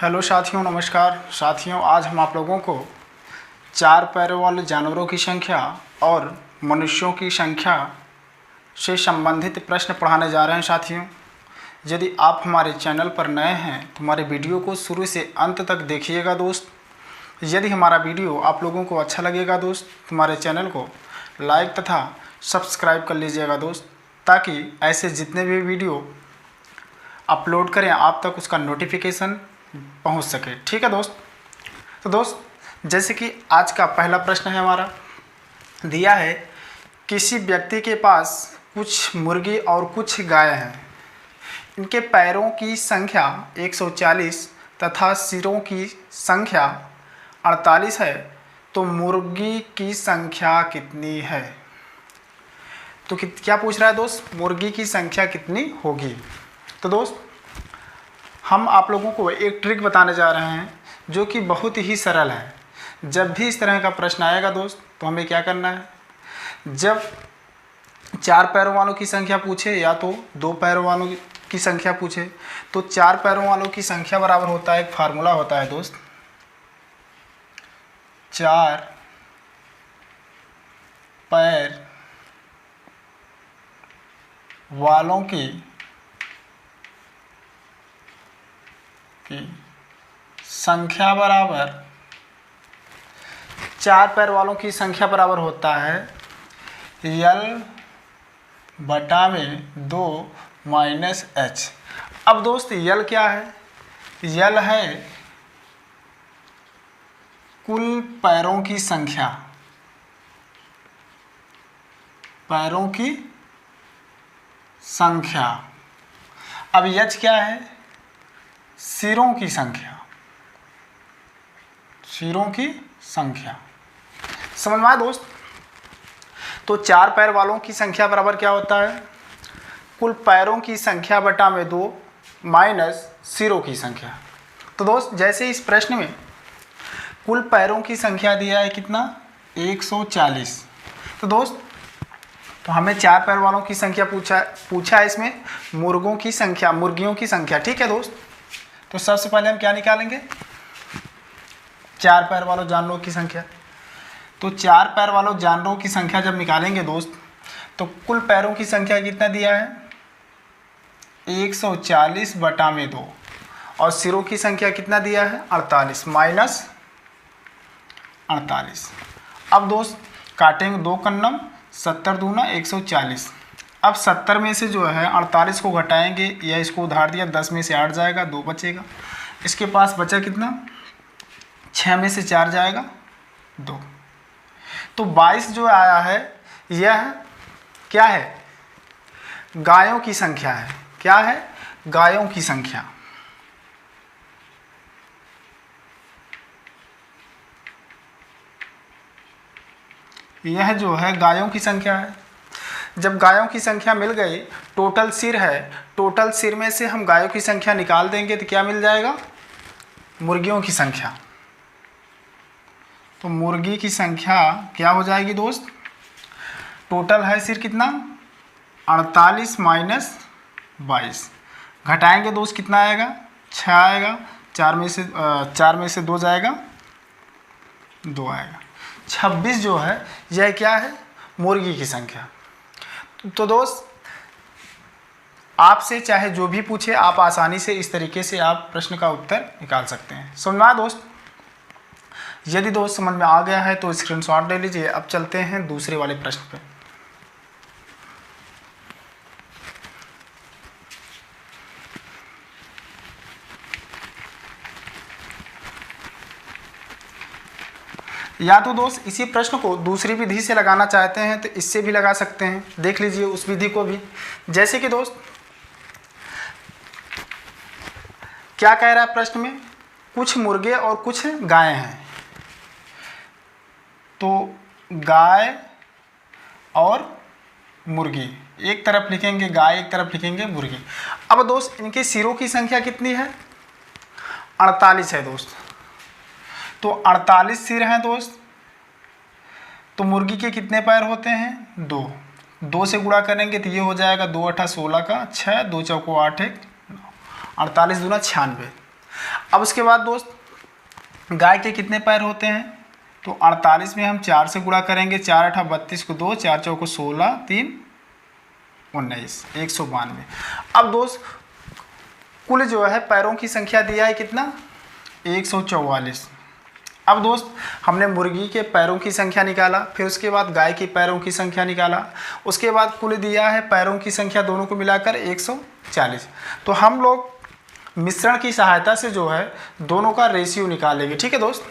Hello साथियों, नमस्कार साथियों। आज हम आप लोगों को चार पैरों वाले जानवरों की संख्या और मनुष्यों की संख्या से संबंधित प्रश्न पढ़ाने जा रहे हैं साथियों। यदि आप हमारे चैनल पर नए हैं तो हमारे वीडियो को शुरू से अंत तक देखिएगा दोस्त। यदि हमारा वीडियो आप लोगों को अच्छा लगेगा दोस्त तो हमारे चैनल को लाइक तथा सब्सक्राइब कर लीजिएगा दोस्त, ताकि ऐसे जितने भी वीडियो अपलोड करें आप तक उसका नोटिफिकेशन पहुंच सके। ठीक है दोस्त। तो दोस्त, जैसे कि आज का पहला प्रश्न है हमारा, दिया है किसी व्यक्ति के पास कुछ मुर्गी और कुछ गाय हैं। इनके पैरों की संख्या 140 तथा सिरों की संख्या 48 है, तो मुर्गी की संख्या कितनी है? तो क्या पूछ रहा है दोस्त, मुर्गी की संख्या कितनी होगी? तो दोस्त, हम आप लोगों को एक ट्रिक बताने जा रहे हैं जो कि बहुत ही सरल है। जब भी इस तरह का प्रश्न आएगा दोस्त तो हमें क्या करना है, जब चार पैरों वालों की संख्या पूछे या तो दो पैरों वालों की संख्या पूछे, तो चार पैरों वालों की संख्या बराबर होता है, एक फार्मूला होता है दोस्त, चार पैर वालों की संख्या बराबर, चार पैर वालों की संख्या बराबर होता है यल बटा में 2 माइनस एच। अब दोस्त यल क्या है? यल है कुल पैरों की संख्या, पैरों की संख्या। अब एच क्या है? सिरों की संख्या, सिरों की संख्या। समझ में आया दोस्त? तो चार पैर वालों की संख्या बराबर क्या होता है? कुल पैरों की संख्या बटा में 2 माइनस सिरों की संख्या। तो दोस्त, जैसे इस प्रश्न में कुल पैरों की संख्या दिया है कितना? 140। तो दोस्त, तो हमें चार पैर वालों की संख्या पूछा है इसमें मुर्गों की संख्या, मुर्गियों की संख्या। ठीक है दोस्त। तो सबसे पहले हम क्या निकालेंगे? चार पैर वालों जानवरों की संख्या। तो चार पैर वालों जानवरों की संख्या जब निकालेंगे दोस्त, तो कुल पैरों की संख्या कितना दिया है? 140 बटा में 2, और सिरों की संख्या कितना दिया है? 48 माइनस 48। अब दोस्त काटेंगे, 2 कन्नम 70 दूना 140। अब 70 में से जो है 48 को घटाएंगे, या इसको उधार दिया, 10 में से 8 जाएगा, 2 बचेगा। इसके पास बचा कितना? 6 में से 4 जाएगा, 2। तो 22 जो आया है यह क्या है? गायों की संख्या है। क्या है? गायों की संख्या। यह जो है गायों की संख्या है। जब गायों की संख्या मिल गई, टोटल सिर है, टोटल सिर में से हम गायों की संख्या निकाल देंगे तो क्या मिल जाएगा? मुर्गियों की संख्या। तो मुर्गी की संख्या क्या हो जाएगी दोस्त? टोटल है सिर कितना? 48 माइनस 22। घटाएंगे दोस्त, कितना आएगा? 6 आएगा। 4 में से 2 जाएगा, 2 आएगा। 26 जो है यह क्या है? मुर्गी की संख्या। तो दोस्त, आपसे चाहे जो भी पूछे आप आसानी से इस तरीके से आप प्रश्न का उत्तर निकाल सकते हैं। समझ में आया दोस्त? यदि दोस्त समझ में आ गया है तो स्क्रीनशॉट ले लीजिए। अब चलते हैं दूसरे वाले प्रश्न पे। या तो दोस्त इसी प्रश्न को दूसरी विधि से लगाना चाहते हैं तो इससे भी लगा सकते हैं, देख लीजिए उस विधि को भी। जैसे कि दोस्त क्या कह रहा है प्रश्न में? कुछ मुर्गे और कुछ गायें हैं। तो गाय और मुर्गी, एक तरफ लिखेंगे गाय, एक तरफ लिखेंगे मुर्गी। अब दोस्त इनके सिरों की संख्या कितनी है? 48 है दोस्त। तो 48 सिर हैं दोस्त। तो मुर्गी के कितने पैर होते हैं? 2। 2 से गुणा करेंगे तो ये हो जाएगा 2 8 16 का 6, 2 चौको 8 1 48 दूना 96। अब उसके बाद दोस्त गाय के कितने पैर होते हैं, तो 48 में हम 4 से गुणा करेंगे, 4 8 32 को 2, 4 4 को 16, 3 19, 192। अब दोस्त कुल जो है पैरों की संख्या दिया है कितना, 144। अब दोस्त हमने मुर्गी के पैरों की संख्या निकाला, फिर उसके बाद गाय की पैरों की संख्या निकाला, उसके बाद कुल दिया है पैरों की संख्या दोनों को मिलाकर 140। तो हम लोग मिश्रण की सहायता से जो है दोनों का रेशियो निकालेंगे। ठीक है दोस्त।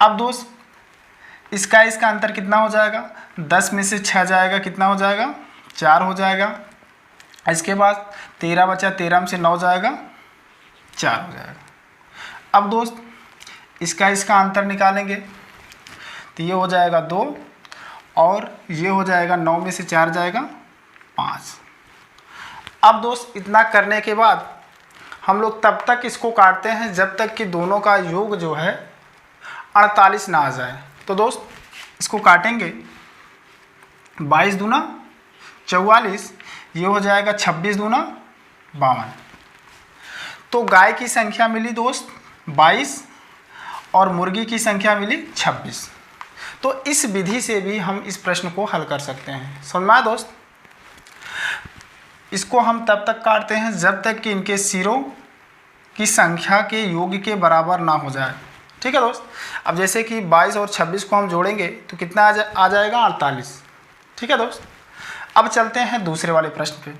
अब दोस्त इसका अंतर कितना हो जाएगा, 10 में से 6 जाएगा, कितना हो जाएगा, 4 हो जाएगा। इसके बाद 13 बचा, 13 में से 9 जाएगा, 4 हो जाएगा। अब दोस्त इसका अंतर निकालेंगे, तो ये हो जाएगा 2 और ये हो जाएगा 9 में से 4 जाएगा 5। अब दोस्त इतना करने के बाद हम लोग तब तक इसको काटते हैं जब तक कि दोनों का योग जो है 48 ना आ जाए। तो दोस्त इसको काटेंगे, 22 दूना 44, ये हो जाएगा 26 दूना 52। तो गाय की संख्या मिली दोस्त 22 और मुर्गी की संख्या मिली 26। तो इस विधि से भी हम इस प्रश्न को हल कर सकते हैं। समझ में आया दोस्त। इसको हम तब तक काटते हैं जब तक कि इनके सिरों की संख्या के योग के बराबर ना हो जाए। ठीक है दोस्त। अब जैसे कि 22 और 26 को हम जोड़ेंगे तो कितना आ जाएगा, 48। ठीक है दोस्त। अब चलते हैं दूसरे वाले प्रश्न पे।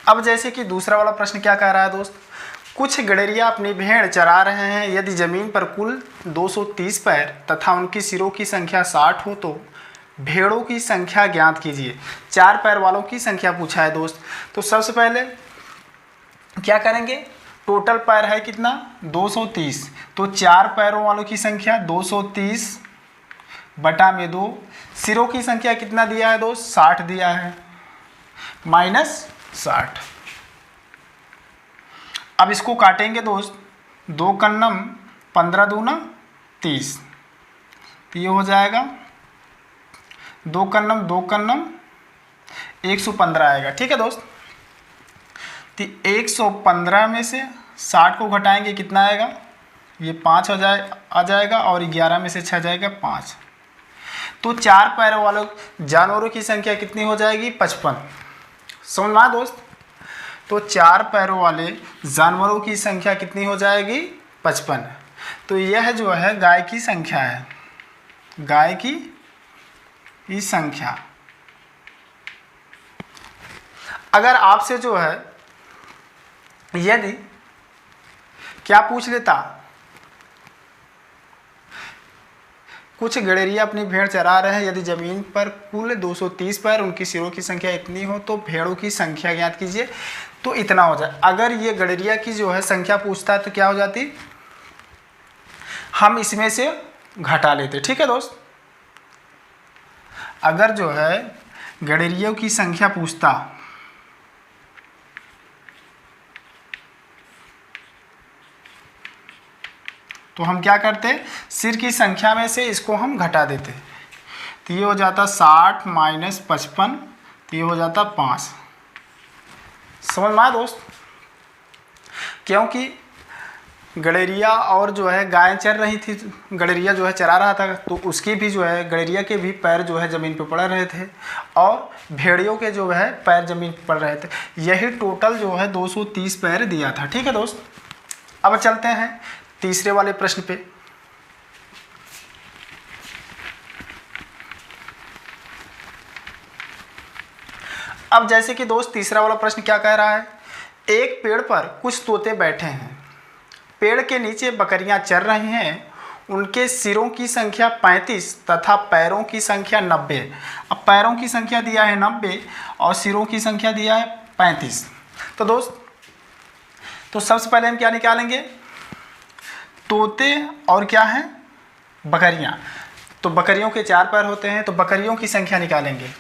अब जैसे कि दूसरा वाला प्रश्न क्या कह रहा है दोस्त, कुछ गड़ेरिया अपनी भेड़ चरा रहे हैं, यदि जमीन पर कुल 230 पैर तथा उनकी सिरों की संख्या 60 हो तो भेड़ों की संख्या ज्ञात कीजिए। 4 पैर वालों की संख्या पूछा है दोस्त। तो सबसे पहले क्या करेंगे, टोटल पैर है कितना, 230। तो 4 पैरों वालों की संख्या 230 बटा में 2, सिरों की संख्या कितना दिया है दोस्त, 60 दिया है, माइनस 60। अब इसको काटेंगे दोस्त, 2 कन्नम 15 दूना 30, तो ये हो जाएगा 2 कन्नम 2 कन्नम 115 आएगा। ठीक है दोस्त। तो 115 में से 60 को घटाएंगे, कितना आएगा, ये 5 आ जाएगा और 11 में से 6 जाएगा 5। तो 4 पैरों वालों जानवरों की संख्या कितनी हो जाएगी, 55। समझ में आया दोस्त। तो 4 पैरों वाले जानवरों की संख्या कितनी हो जाएगी, 55। तो यह जो है गाय की संख्या है, गाय की संख्या। अगर आपसे जो है यदि क्या पूछ लेता, कुछ गड़ेरिया अपनी भेड़ चरा रहे हैं, यदि जमीन पर कुल 230 पैर उनकी सिरों की संख्या इतनी हो तो भेड़ों की संख्या ज्ञात कीजिए, तो इतना हो जाए। अगर ये गड़ेरिया की जो है संख्या पूछता है तो क्या हो जाती, हम इसमें से घटा लेते। ठीक है दोस्त। अगर जो है गड़ेरियों की संख्या पूछता तो हम क्या करते, सिर की संख्या में से इसको हम घटा देते। तो ये हो जाता 60 माइनस 55, तो ये हो जाता 5। समझ में आया दोस्त। क्योंकि गड़ेरिया और जो है गाय चर रही थी, गड़ेरिया जो है चरा रहा था, तो उसकी भी जो है गड़ेरिया के भी पैर जो है ज़मीन पे पड़ रहे थे और भेड़ियों के जो है पैर ज़मीन पे पड़ रहे थे। यही टोटल जो है 230 पैर दिया था। ठीक है दोस्त। अब चलते हैं तीसरे वाले प्रश्न पे। अब जैसे कि दोस्त तीसरा वाला प्रश्न क्या कह रहा है, एक पेड़ पर कुछ तोते बैठे हैं, पेड़ के नीचे बकरियां चर रही हैं, उनके सिरों की संख्या 35 तथा पैरों की संख्या 90। अब पैरों की संख्या दिया है 90 और सिरों की संख्या दिया है 35। तो दोस्त तो सबसे पहले हम क्या निकालेंगे, तोते और क्या है, बकरियां। तो बकरियों के 4 पैर होते हैं, तो बकरियों की संख्या निकालेंगे।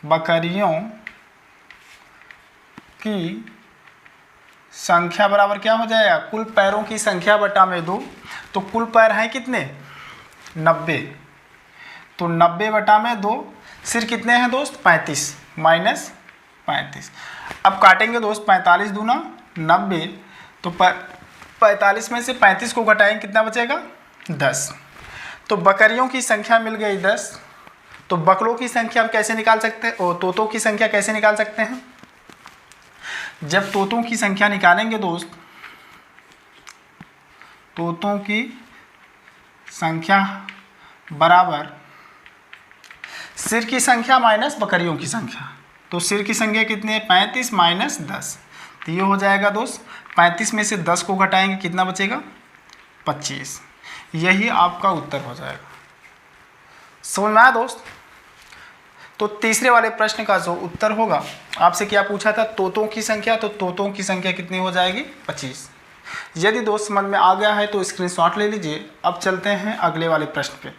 बकरियों की संख्या बराबर क्या हो जाएगा, कुल पैरों की संख्या बटा में 2। तो कुल पैर हैं कितने, 90। तो 90/2, सिर कितने हैं दोस्त 35 माइनस 35। अब काटेंगे दोस्त 45 दूना 90, तो 45 में से 35 को घटाएंगे कितना बचेगा 10। तो बकरियों की संख्या मिल गई 10। तो बकरों की संख्या हम कैसे निकाल सकते हैं, और तोतों की संख्या कैसे निकाल सकते हैं? जब तोतों की संख्या निकालेंगे दोस्त, तोतों की संख्या बराबर सिर की संख्या माइनस बकरियों की संख्या। तो सिर की संख्या कितनी है 35 माइनस 10, तो ये हो जाएगा दोस्त 35 में से 10 को घटाएंगे कितना बचेगा 25। यही आपका उत्तर हो जाएगा। समझ में आया दोस्त? तो तीसरे वाले प्रश्न का जो उत्तर होगा, आपसे क्या पूछा था तोतों की संख्या, तो तोतों की संख्या कितनी हो जाएगी 25। यदि दोस्त समझ में आ गया है तो स्क्रीनशॉट ले लीजिए। अब चलते हैं अगले वाले प्रश्न पे।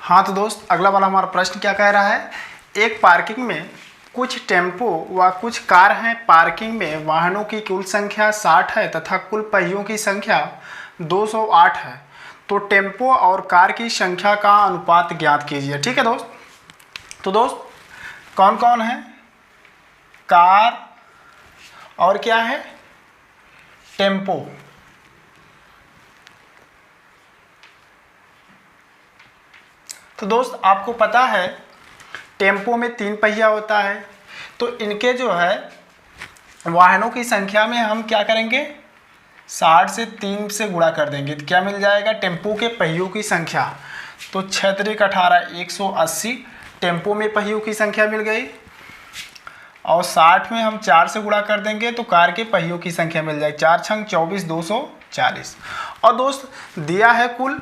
हाँ तो दोस्त अगला वाला हमारा प्रश्न क्या कह रहा है, एक पार्किंग में कुछ टेम्पो व कुछ कार हैं। पार्किंग में वाहनों की कुल संख्या 60 है तथा कुल पहियों की संख्या 208 है। तो टेम्पो और कार की संख्या का अनुपात ज्ञात कीजिए। ठीक है दोस्त। तो दोस्त कौन कौन है, कार और क्या है टेम्पो। तो दोस्त आपको पता है टेम्पो में 3 पहिया होता है, तो इनके जो है वाहनों की संख्या में हम क्या करेंगे 60 से 3 से गुणा कर देंगे, तो क्या मिल जाएगा टेम्पो के पहियों की संख्या। तो 6 त्रिक 18 180 टेम्पो में पहियों की संख्या मिल गई, और 60 में हम 4 से गुणा कर देंगे तो कार के पहियों की संख्या मिल जाएगी। 4 छंग 24 240। और दोस्त दिया है कुल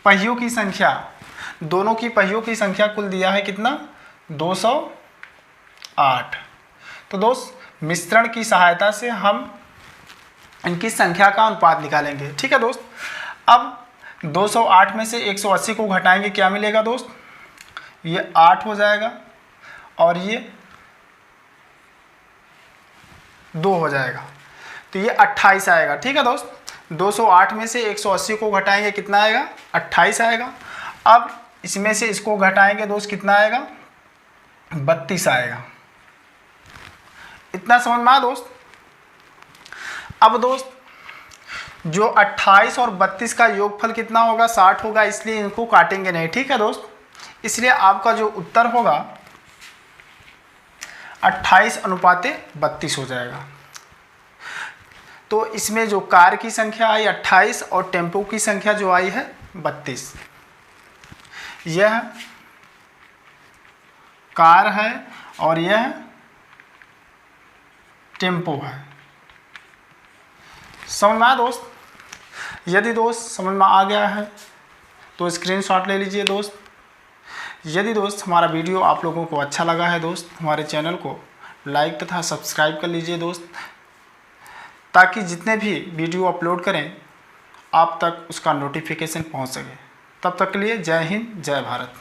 पहियों की संख्या, दोनों की पहियों की संख्या कुल दिया है कितना 208। तो दोस्त मिश्रण की सहायता से हम इनकी संख्या का अनुपात निकालेंगे। ठीक है दोस्त। अब 208 में से 180 को घटाएंगे क्या मिलेगा दोस्त, ये 8 हो जाएगा और ये 2 हो जाएगा, तो ये 28 आएगा। ठीक है दोस्त। 208 में से 180 को घटाएंगे कितना आएगा 28 आएगा। अब इसमें से इसको घटाएंगे दोस्त कितना आएगा 32 आएगा। इतना समझ में आया दोस्त। अब दोस्त जो 28 और 32 का योगफल कितना होगा 60 होगा, इसलिए इनको काटेंगे नहीं। ठीक है दोस्त। इसलिए आपका जो उत्तर होगा 28:32 हो जाएगा। तो इसमें जो कार की संख्या आई 28 और टेम्पो की संख्या जो आई है 32। यह कार है और यह टेम्पो है। समझ में आया दोस्त। यदि दोस्त समझ में आ गया है तो स्क्रीनशॉट ले लीजिए दोस्त। यदि दोस्त हमारा वीडियो आप लोगों को अच्छा लगा है दोस्त, हमारे चैनल को लाइक तथा सब्सक्राइब कर लीजिए दोस्त, ताकि जितने भी वीडियो अपलोड करें आप तक उसका नोटिफिकेशन पहुंच सके। तब तक के लिए जय हिंद जय भारत।